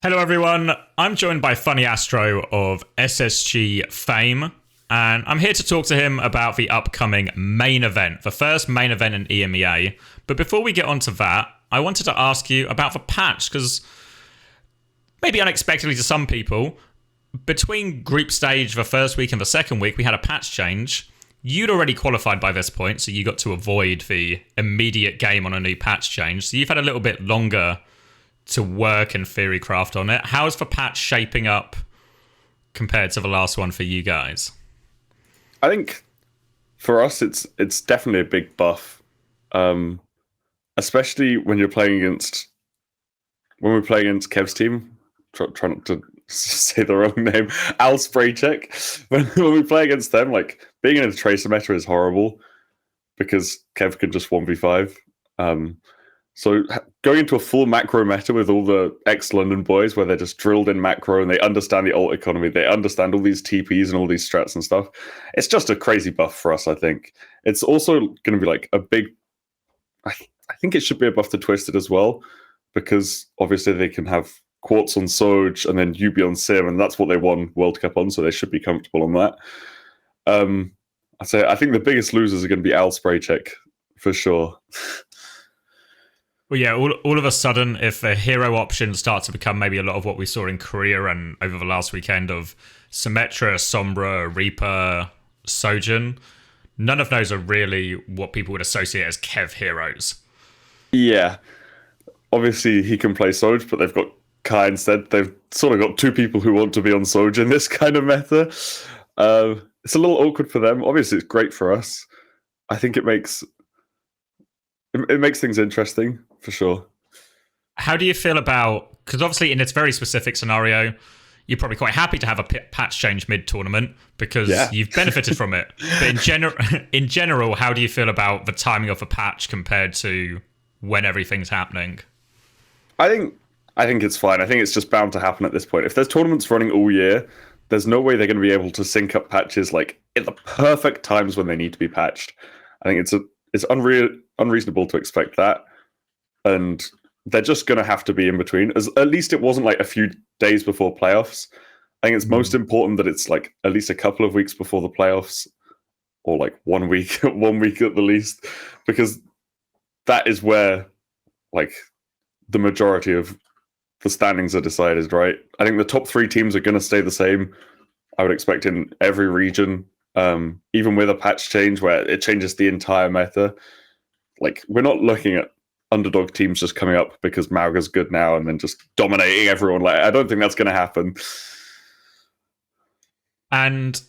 Hello everyone, I'm joined by FunnyAstro of SSG fame, and I'm here to talk to him about the upcoming main event, the first main event in EMEA. But before we get onto that, I wanted to ask you about the patch, because maybe unexpectedly to some people, between group stage the first week and the second week, we had a patch change. You'd already qualified by this point, so you got to avoid the immediate game on a new patch change. So you've had a little bit longer to work and theory craft on it. How's the patch shaping up compared to the last one for you guys? I think for us, it's definitely a big buff, especially when we're playing against Kev's team. Try not to say the wrong name. Al Spraycheck. When we play against them, like being in a tracer meta is horrible because Kev can just 1v5. So going into a full macro meta with all the ex-London boys where they're just drilled in macro and they understand the alt economy, they understand all these TPs and all these strats and stuff. It's just a crazy buff for us, I think. It's also going to be like a big... I think it should be a buff to Twisted as well, because obviously they can have Quartz on Soj and then UB on Sim, and that's what they won World Cup on, so they should be comfortable on that. I think the biggest losers are going to be Al Spraycheck, for sure. Well, yeah, all of a sudden, if the hero options start to become maybe a lot of what we saw in Korea and over the last weekend of Symmetra, Sombra, Reaper, Sojin, none of those are really what people would associate as Kev heroes. Yeah. Obviously, he can play Soj, but they've got Kai instead. They've sort of got two people who want to be on Soj in this kind of meta. It's a little awkward for them. Obviously, it's great for us. I think it makes things interesting, for sure. How do you feel about... Because obviously in its very specific scenario, you're probably quite happy to have a patch change mid-tournament because you've benefited from it. But in general, how do you feel about the timing of a patch compared to when everything's happening? I think it's fine. I think it's just bound to happen at this point. If there's tournaments running all year, there's no way they're going to be able to sync up patches like at the perfect times when they need to be patched. I think it's unreasonable to expect that, and they're just going to have to be in between. At least it wasn't like a few days before playoffs. I think it's most important that it's like at least a couple of weeks before the playoffs, or like 1 week, 1 week at the least, because that is where like the majority of the standings are decided, right? I think the top 3 teams are going to stay the same. I would expect in every region, even with a patch change where it changes the entire meta. Like, we're not looking at underdog teams just coming up because Mauga's good now and then just dominating everyone. Like, I don't think that's going to happen. And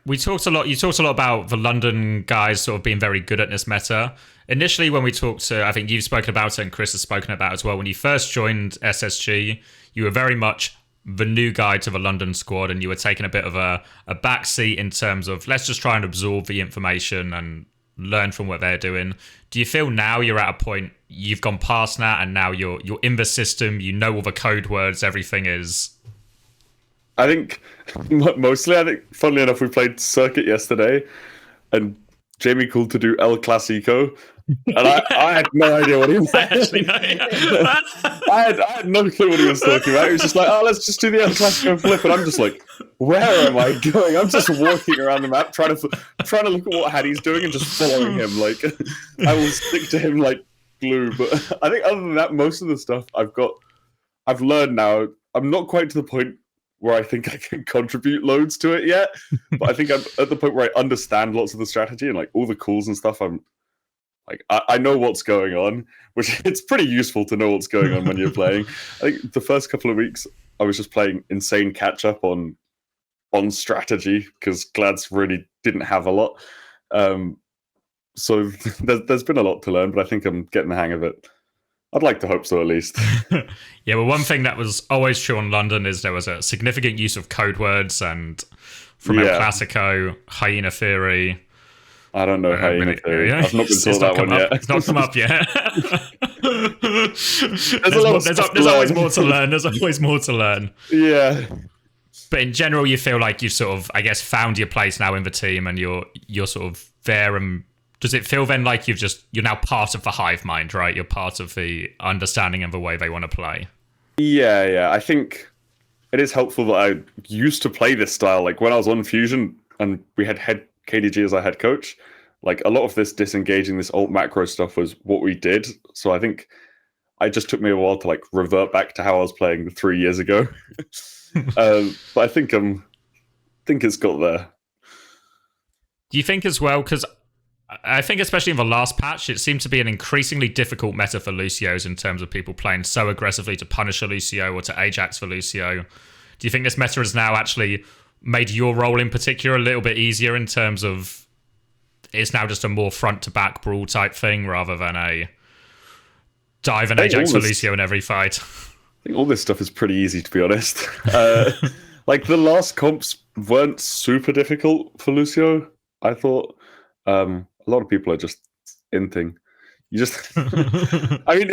you talked a lot about the London guys sort of being very good at this meta. Initially, when we talked to, I think you've spoken about it and Chris has spoken about it as well, when you first joined SSG, you were very much the new guy to the London squad and you were taking a bit of a backseat in terms of let's just try and absorb the information and learn from what they're doing. Do you feel now you're at a point, you've gone past that and now you're in the system, you know all the code words, everything is... I think, funnily enough, we played Circuit yesterday and Jamie called to do El Clasico, and I had no idea what he was saying. I had no clue what he was talking about. He was just like, oh, let's just do the El Clasico flip, and I'm just like, where am I going? I'm just walking around the map trying to look at what Hadi's doing and just following him. Like, I will stick to him like glue. But I think other than that, most of the stuff I've learned now. I'm not quite to the point where I think I can contribute loads to it yet, but I think I'm at the point where I understand lots of the strategy and like all the calls and stuff. I'm like, I know what's going on, which it's pretty useful to know what's going on when you're playing. I think the first couple of weeks I was just playing insane catch up on strategy because Glads really didn't have a lot. So there's been a lot to learn, but I think I'm getting the hang of it. I'd like to hope so, at least. Yeah, well, one thing that was always true on London is there was a significant use of code words, and from El Clasico, Hyena Theory. I don't know Hyena Theory. I've not been told that one yet. It's not come up yet. There's always more to learn. There's always more to learn. Yeah. But in general, you feel like you've sort of, I guess, found your place now in the team, and you're sort of there. And does it feel then like you're now part of the hive mind, right? You're part of the understanding of the way they want to play. Yeah. I think it is helpful that I used to play this style. Like when I was on Fusion and we had head KDG as our head coach, like a lot of this disengaging this alt macro stuff was what we did. So I think it just took me a while to like revert back to how I was playing 3 years ago. But I think it's got there. Do you think as well, because I think especially in the last patch, it seemed to be an increasingly difficult meta for Lucios in terms of people playing so aggressively to punish a Lucio or to Ajax for Lucio. Do you think this meta has now actually made your role in particular a little bit easier in terms of it's now just a more front-to-back brawl type thing rather than a dive and Ajax for Lucio in every fight? I think all this stuff is pretty easy, to be honest. Like the last comps weren't super difficult for Lucio, I thought. A lot of people are just inting. You just, I mean,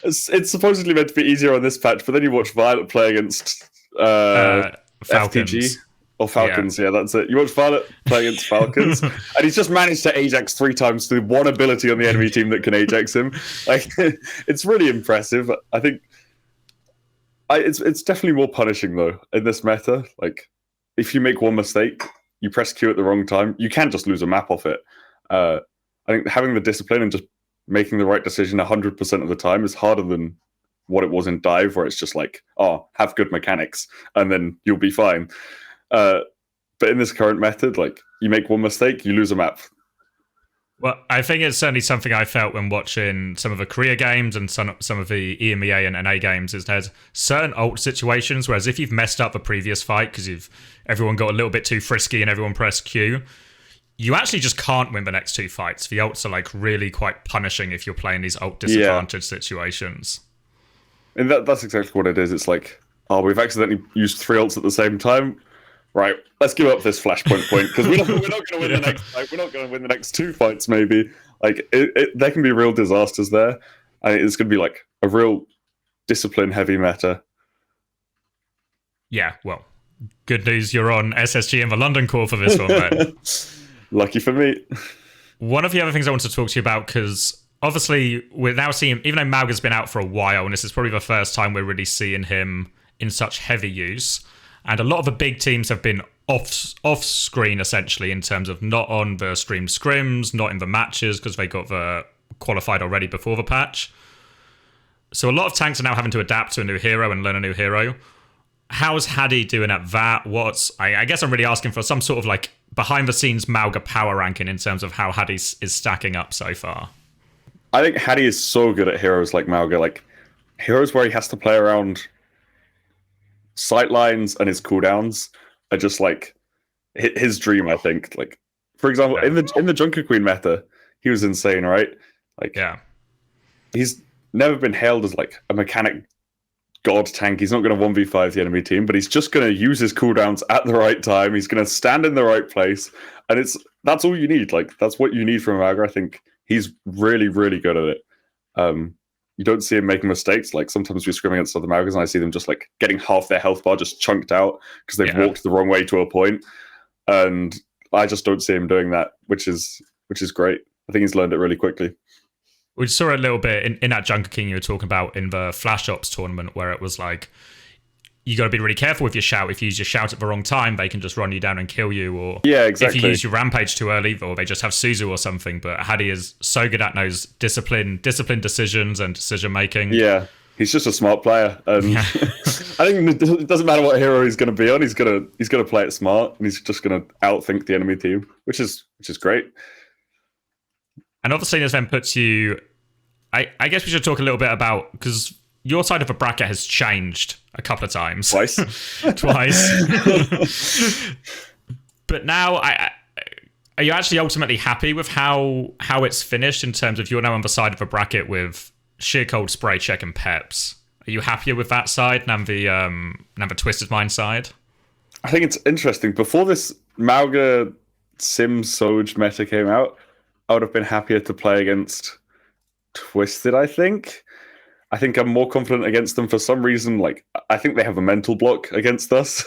it's supposedly meant to be easier on this patch, but then you watch Violet play against Falcons. FTG or Falcons. Yeah, that's it. You watch Violet play against Falcons, and he's just managed to Ajax 3 times through one ability on the enemy team that can Ajax him. Like, it's really impressive. I think it's definitely more punishing though in this meta. Like, if you make one mistake, you press Q at the wrong time, you can just lose a map off it. I think having the discipline and just making the right decision 100% of the time is harder than what it was in Dive, where it's just like, oh, have good mechanics, and then you'll be fine. But in this current method, like, you make one mistake, you lose a map. Well, I think it's certainly something I felt when watching some of the Korea games and some of the EMEA and NA games, is there's certain ult situations, whereas if you've messed up the previous fight because everyone got a little bit too frisky and everyone pressed Q, you actually just can't win the next 2 fights. The ults are like really quite punishing if you're playing these ult disadvantage situations. And that's exactly what it is. It's like, oh, we've accidentally used 3 ults at the same time. Right, let's give up this flashpoint point because we're not going to win the next fight. We're not going to win the next 2 fights. Maybe like there can be real disasters there. I think it's going to be like a real discipline-heavy meta. Yeah, well, good news. You're on SSG in the London core for this one, man. Lucky for me. One of the other things I want to talk to you about, because obviously we're now seeing, even though Mauga's been out for a while, and this is probably the first time we're really seeing him in such heavy use. And a lot of the big teams have been off screen, essentially, in terms of not on the stream scrims, not in the matches, because they got the qualified already before the patch. So a lot of tanks are now having to adapt to a new hero and learn a new hero. How's Hadi doing at that? I guess I'm really asking for some sort of like behind-the-scenes Mauga power ranking in terms of how Hadi is stacking up so far. I think Hadi is so good at heroes like Mauga, like heroes where he has to play around sightlines and his cooldowns are just like his dream. I think, like, for example, in the Junker Queen meta, he was insane, right? Like, yeah, he's never been hailed as like a mechanic god tank. He's not going to 1v5 the enemy team, but he's just going to use his cooldowns at the right time. He's going to stand in the right place, and that's all you need. Like, that's what you need from Mauga. I think he's really, really good at it. You don't see him making mistakes. Like, sometimes we scrim against other Maugas and I see them just like getting half their health bar just chunked out because they've walked the wrong way to a point. And I just don't see him doing that, which is great. I think he's learned it really quickly. We saw it a little bit in that Junker King you were talking about in the Flash Ops tournament, where it was like, you got to be really careful with your shout. If you use your shout at the wrong time, they can just run you down and kill you. Or exactly. If you use your rampage too early, or they just have Suzu or something. But Hadi is so good at those disciplined decisions and decision making. Yeah, he's just a smart player. And I think it doesn't matter what hero he's going to be on. He's going to play it smart, and he's just going to outthink the enemy team, which is great. And obviously, this then puts you. I guess we should talk a little bit about, because your side of the bracket has changed a couple of times. Twice. But now, are you actually ultimately happy with how it's finished in terms of you're now on the side of the bracket with Sheer Cold, Spray Check, and Peps? Are you happier with that side than the Twisted Mind side? I think it's interesting. Before this Mauga Sim Soj meta came out, I would have been happier to play against Twisted, I think. I'm more confident against them for some reason. Like, I think they have a mental block against us.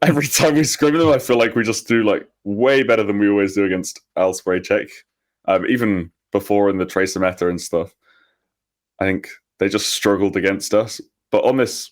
Every time we scrim them, I feel like we just do like way better than we always do against Al Spray Check. Even before in the Tracer meta and stuff, I think they just struggled against us. But on this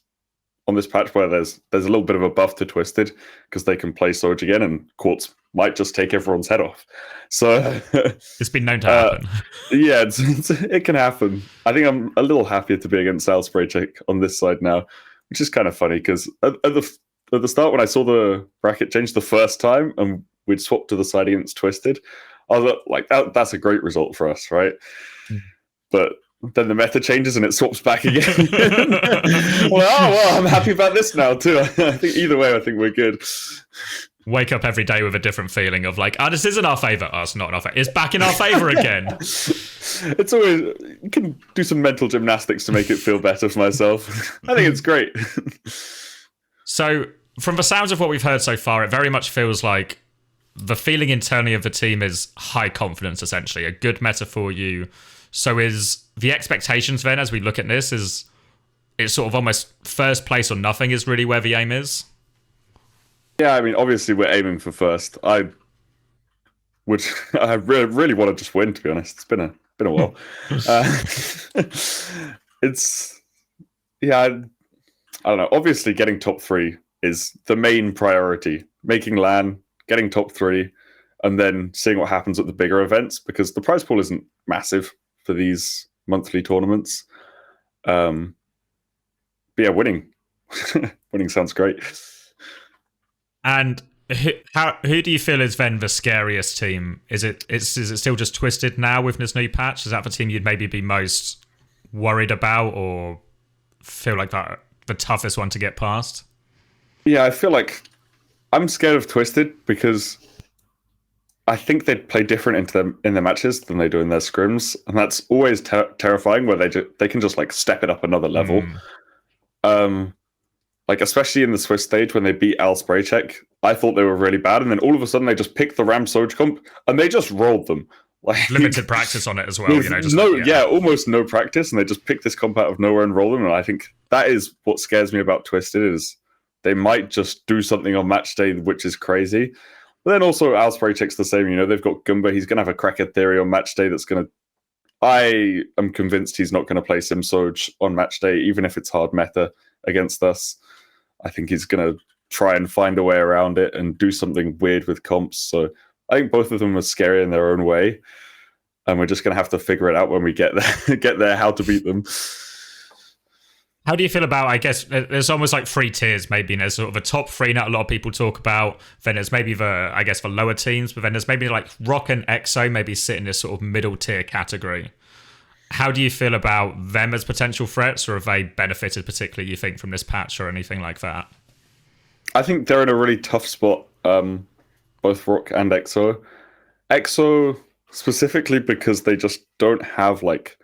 on this patch where there's a little bit of a buff to Twisted because they can play Surge again, and Quartz might just take everyone's head off. So it's been known to happen. Yeah, it can happen. I think I'm a little happier to be against Alspraycheck on this side now, which is kind of funny because at the start when I saw the bracket change the first time and we'd swapped to the side against Twisted, I was like, that's a great result for us, right? But then the meta changes and it swaps back again. well, I'm happy about this now too. I think either way, I think we're good. Wake up every day with a different feeling of like, this is in our favor. It's not in our favor. It's back in our favor again. It's always, you can do some mental gymnastics to make it feel better for myself. I think it's great. So from the sounds of what we've heard so far, it very much feels like the feeling internally of the team is high confidence, essentially, a good meta for you. So is the expectations then, as we look at this, is it's sort of almost first place or nothing is really where the aim is? Yeah, I mean, obviously we're aiming for first. I really want to just win, to be honest. It's been a while. I don't know. Obviously, getting top 3 is the main priority. Making LAN, getting top 3, and then seeing what happens at the bigger events, because the prize pool isn't massive for these monthly tournaments. But yeah, winning sounds great. And who do you feel is then the scariest team? Is it still just Twisted now with this new patch? Is that the team you'd maybe be most worried about, or feel like that the toughest one to get past? Yeah, I feel like I'm scared of Twisted because I think they play different in their matches than they do in their scrims, and that's always terrifying. Where they can just like step it up another level. Like especially in the Swiss stage when they beat Alspraycheck, I thought they were really bad, and then all of a sudden they just picked the Ram Soch comp and they just rolled them. Like limited practice on it as well, you know. Just almost no practice, and they just picked this comp out of nowhere and roll them. And I think that is what scares me about Twisted, is they might just do something on match day which is crazy. But then also Alspraycheck's the same. You know, they've got Goomba. He's going to have a cracker theory on match day that's going to. I am convinced he's not going to play Sim Soch on match day, even if it's hard meta against us. I think he's going to try and find a way around it and do something weird with comps. So I think both of them are scary in their own way, and we're just going to have to figure it out when we get there, how to beat them. How do you feel about, I guess, there's almost like 3 tiers maybe, and there's sort of a top 3 that a lot of people talk about, then there's maybe the lower teams, but then there's maybe like Rock and EXO maybe sit in this sort of middle tier category. How do you feel about them as potential threats, or have they benefited particularly, you think, from this patch or anything like that? I think they're in a really tough spot, both Rock and EXO. EXO specifically because they just don't have like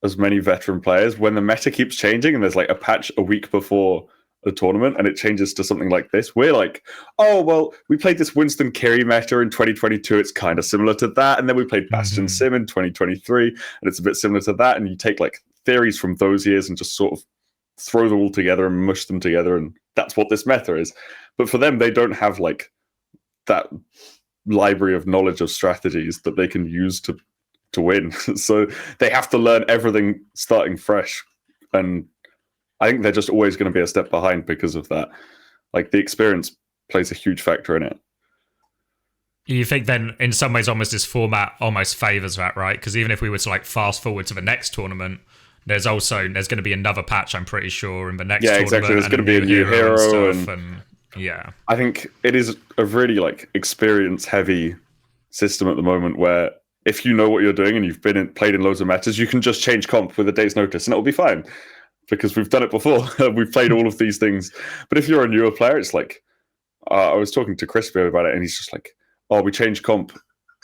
as many veteran players. When the meta keeps changing and there's like a patch a week before a tournament and it changes to something like this, we're like, oh, well, we played this Winston Kerry meta in 2022. It's kind of similar to that. And then we played Bastion Sim in 2023 and it's a bit similar to that. And you take like theories from those years and just sort of throw them all together and mush them together. And that's what this meta is. But for them, they don't have like that library of knowledge of strategies that they can use to win. So they have to learn everything starting fresh. And I think they're just always going to be a step behind because of that. Like the experience plays a huge factor in it. You think then in some ways almost this format almost favors that, right? Because even if we were to like fast forward to the next tournament, there's going to be another patch, I'm pretty sure, in the next tournament. Yeah, exactly. There's going to be a new hero and yeah. I think it is a really like experience heavy system at the moment where if you know what you're doing and you've played in loads of metas, you can just change comp with a day's notice and it'll be fine. Because we've done it before. We've played all of these things. But if you're a newer player, it's like, I was talking to Crispy about it, and he's just like, oh, we changed comp,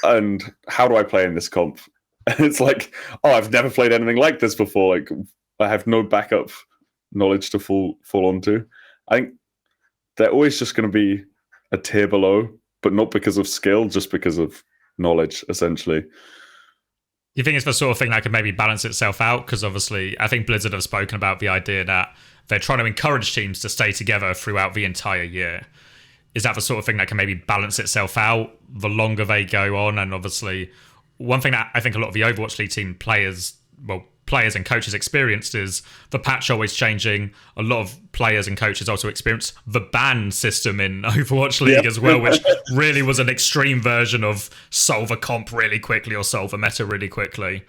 and how do I play in this comp? And it's like, oh, I've never played anything like this before. Like, I have no backup knowledge to fall onto. I think they're always just going to be a tier below, but not because of skill, just because of knowledge, essentially. You think it's the sort of thing that could maybe balance itself out? Because obviously, I think Blizzard have spoken about the idea that they're trying to encourage teams to stay together throughout the entire year. Is that the sort of thing that can maybe balance itself out the longer they go on? And obviously, one thing that I think a lot of the Overwatch League team players, well, players and coaches experienced is the patch always changing. A lot of players and coaches also experienced the ban system in Overwatch League as well, which really was an extreme version of solve a comp really quickly or solve a meta really quickly.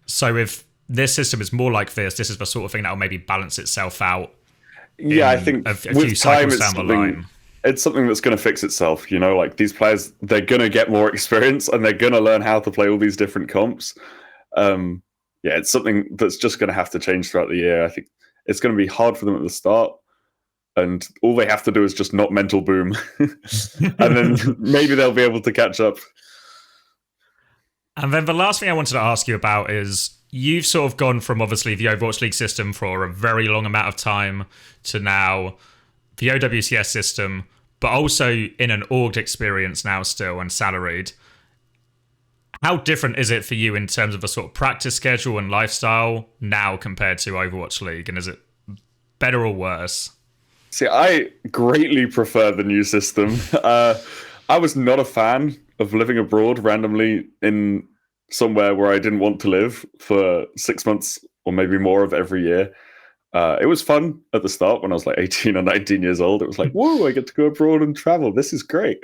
So if this system is more like this is the sort of thing that will maybe balance itself out. Yeah, I think a few cycles down the line. It's something that's going to fix itself, like these players, they're going to get more experience and they're going to learn how to play all these different comps. It's something that's just going to have to change throughout the year. I think it's going to be hard for them at the start, and all they have to do is just not mental boom. And then maybe they'll be able to catch up. And then the last thing I wanted to ask you about is, you've sort of gone from obviously the Overwatch League system for a very long amount of time to now the OWCS system, but also in an orged experience now still and salaried. How different is it for you in terms of a sort of practice schedule and lifestyle now compared to Overwatch League? And is it better or worse? See, I greatly prefer the new system. I was not a fan of living abroad randomly in somewhere where I didn't want to live for 6 months or maybe more of every year. It was fun at the start when I was like 18 or 19 years old. It was like, whoa, I get to go abroad and travel. This is great.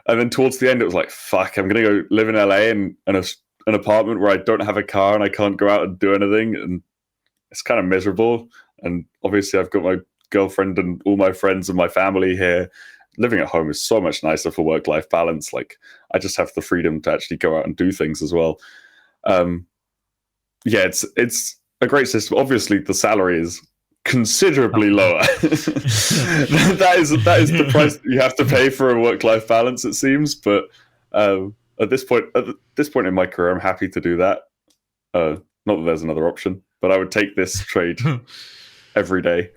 And then towards the end, it was like, fuck, I'm going to go live in LA in an apartment where I don't have a car and I can't go out and do anything. And it's kind of miserable. And obviously I've got my girlfriend and all my friends and my family here. Living at home is so much nicer for work-life balance. Like, I just have the freedom to actually go out and do things as well. It's a great system. Obviously, the salary is considerably lower. that is the price you have to pay for a work-life balance, it seems. But at this point in my career, I'm happy to do that. Not that there's another option, but I would take this trade every day.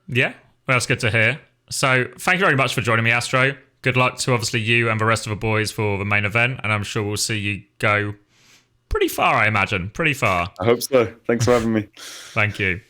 Yeah, well, that's good to hear. So thank you very much for joining me, Astro. Good luck to obviously you and the rest of the boys for the main event, and I'm sure we'll see you go pretty far, I imagine. Pretty far. I hope so. Thanks for having me. Thank you.